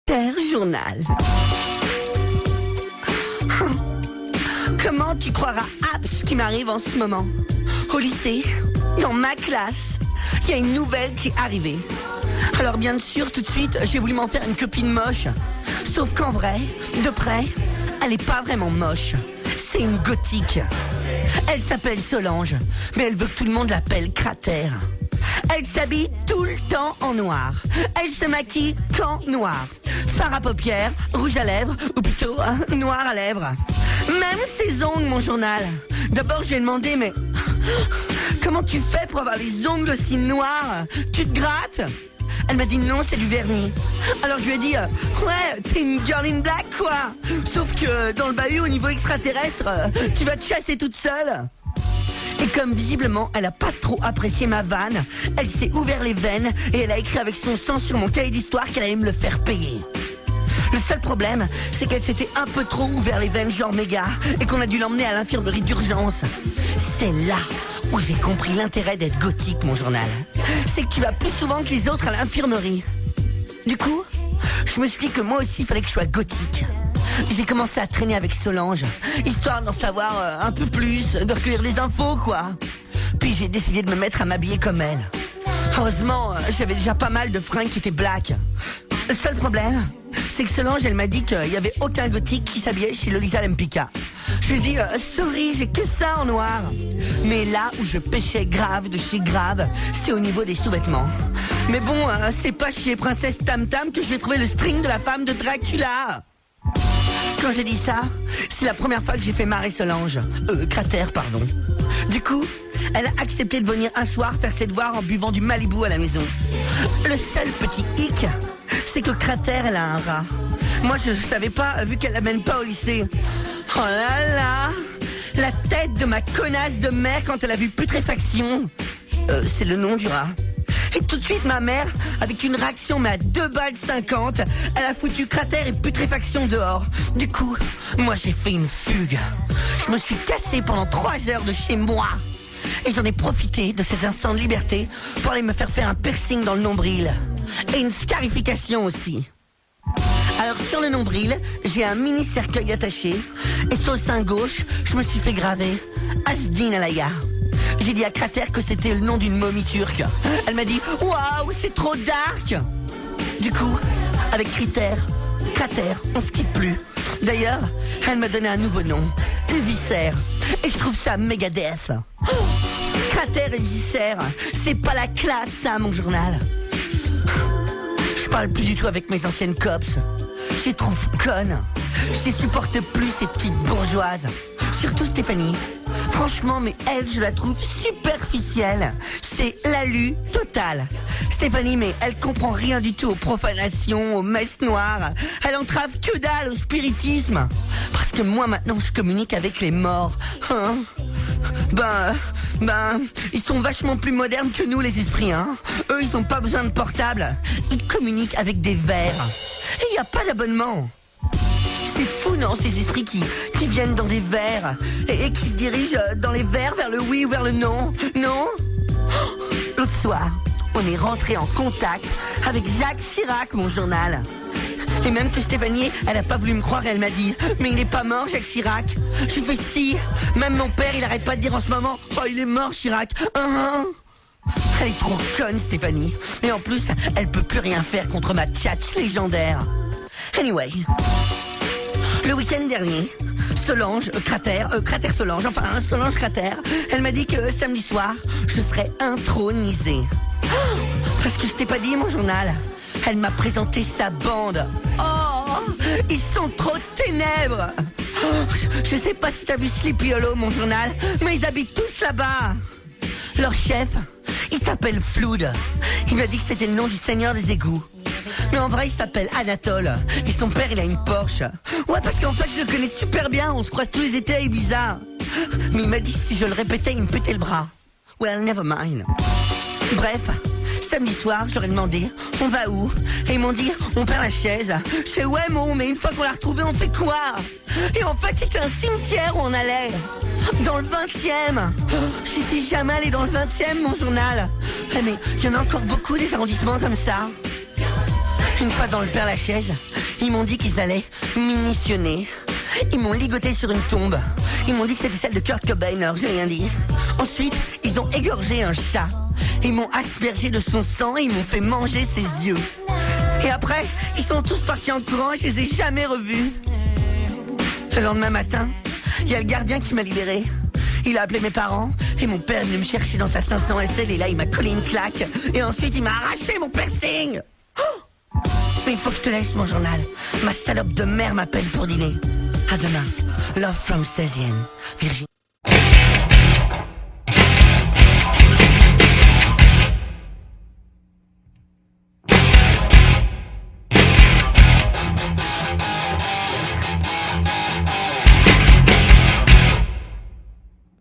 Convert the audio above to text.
Cher journal. Comment tu croiras ce qui m'arrive en ce moment? Au lycée, dans ma classe, il y a une nouvelle qui est arrivée. Alors bien sûr, tout de suite, j'ai voulu m'en faire une copine moche. Sauf qu'en vrai, de près, elle est pas vraiment moche. C'est une gothique. Elle s'appelle Solange, mais elle veut que tout le monde l'appelle Cratère. Elle s'habille tout le temps en noir. Elle se maquille qu'en noir. Fard à paupières, rouge à lèvres, ou plutôt noir à lèvres. Même ses ongles, mon journal. D'abord, je lui ai demandé, mais comment tu fais pour avoir les ongles aussi noirs? Tu te grattes? Elle m'a dit non, c'est du vernis. Alors je lui ai dit, ouais, t'es une girl in black, quoi. Sauf que dans le bahut, au niveau extraterrestre, tu vas te chasser toute seule. Et comme visiblement, elle a pas trop apprécié ma vanne, elle s'est ouvert les veines et elle a écrit avec son sang sur mon cahier d'histoire qu'elle allait me le faire payer. Le seul problème, c'est qu'elle s'était un peu trop ouvert les veines genre méga et qu'on a dû l'emmener à l'infirmerie d'urgence. C'est là où j'ai compris l'intérêt d'être gothique, mon journal. C'est que tu vas plus souvent que les autres à l'infirmerie. Du coup, je me suis dit que moi aussi, il fallait que je sois gothique. J'ai commencé à traîner avec Solange, histoire d'en savoir un peu plus, de recueillir des infos, quoi. Puis j'ai décidé de me mettre à m'habiller comme elle. Heureusement, j'avais déjà pas mal de fringues qui étaient black. Le seul problème, c'est que Solange, elle m'a dit qu'il y avait aucun gothique qui s'habillait chez Lolita Lempicka. Je lui ai dit, sorry, j'ai que ça en noir. Mais là où je pêchais grave de chez grave, c'est au niveau des sous-vêtements. Mais bon, c'est pas chez Princesse Tam Tam que je vais trouver le string de la femme de Dracula. Quand j'ai dit ça, c'est la première fois que j'ai fait marrer Solange. Cratère, pardon. Du coup, elle a accepté de venir un soir faire ses devoirs en buvant du Malibu à la maison. Le seul petit hic, c'est que Cratère, elle a un rat. Moi, je savais pas, vu qu'elle l'amène pas au lycée. Oh là là, la tête de ma connasse de mère quand elle a vu putréfaction. C'est le nom du rat. Et tout de suite, ma mère, avec une réaction mais à 2,50 $, elle a foutu Cratère et putréfaction dehors. Du coup, moi j'ai fait une fugue. Je me suis cassé pendant 3 heures de chez moi. Et j'en ai profité de cet instant de liberté pour aller me faire un piercing dans le nombril. Et une scarification aussi. Alors sur le nombril, j'ai un mini cercueil attaché. Et sur le sein gauche, je me suis fait graver Asdin Alaya. J'ai dit à Cratère que c'était le nom d'une momie turque. Elle m'a dit « Waouh, c'est trop dark !» Du coup, avec Cratère, on se quitte plus. D'ailleurs, elle m'a donné un nouveau nom, Viscère. Et je trouve ça Megadeth. Cratère et Viscère, c'est pas la classe ça, mon journal. Je parle plus du tout avec mes anciennes cops. Je les trouve connes. Je les supporte plus, ces petites bourgeoises. Surtout Stéphanie. Franchement, mais elle, je la trouve superficielle. C'est l'alu total. Stéphanie, mais elle comprend rien du tout aux profanations, aux messes noires. Elle entrave que dalle au spiritisme. Parce que moi, maintenant, je communique avec les morts. Hein? Ils sont vachement plus modernes que nous, les esprits, hein. Eux, ils ont pas besoin de portable. Ils communiquent avec des verres. Et il n'y a pas d'abonnement. C'est fou, non, ces esprits qui viennent dans des verres et qui se dirigent dans les verres vers le oui ou vers le non. Non? L'autre soir, on est rentré en contact avec Jacques Chirac, mon journal. Et même que Stéphanie, elle a pas voulu me croire et elle m'a dit « Mais il est pas mort, Jacques Chirac ?» Je lui fais « Si, même mon père, il arrête pas de dire en ce moment « Oh, il est mort, Chirac !» Elle est trop conne, Stéphanie. Et en plus, elle peut plus rien faire contre ma tchatch légendaire. Anyway... Le week-end dernier, Solange Cratère, elle m'a dit que samedi soir, je serais intronisée. Parce que je t'ai pas dit, mon journal. Elle m'a présenté sa bande. Oh, ils sont trop ténèbres. Je sais pas si t'as vu Sleepy Hollow, mon journal, mais ils habitent tous là-bas. Leur chef, il s'appelle Flood. Il m'a dit que c'était le nom du seigneur des égouts. Mais en vrai, il s'appelle Anatole. Et son père, il a une Porsche. Ouais, parce qu'en fait, je le connais super bien. On se croise tous les étés à Ibiza. Mais il m'a dit que si je le répétais, il me pétait le bras. Well, never mind. Bref, samedi soir, je leur ai demandé, on va où? Et ils m'ont dit, on perd la chaise. Je fais, ouais, mais une fois qu'on l'a retrouvée, on fait quoi? Et en fait, c'était un cimetière où on allait. Dans le 20e. J'étais jamais allé dans le 20e, mon journal. Mais il y en a encore beaucoup des arrondissements comme ça. Une fois dans le Père-Lachaise, Ils m'ont dit qu'ils allaient m'initionner. Ils m'ont ligoté sur une tombe. Ils m'ont dit que c'était celle de Kurt Cobain, alors j'ai rien dit. Ensuite, ils ont égorgé un chat. Ils m'ont aspergé de son sang et ils m'ont fait manger ses yeux. Et après, ils sont tous partis en courant et je les ai jamais revus. Le lendemain matin, il y a le gardien qui m'a libéré. Il a appelé mes parents et mon père est venu me chercher dans sa 500 SL et là il m'a collé une claque. Et ensuite il m'a arraché mon piercing. Oh, mais il faut que je te laisse mon journal. Ma salope de mère m'appelle pour dîner. À demain. Love from 16e. Virginie.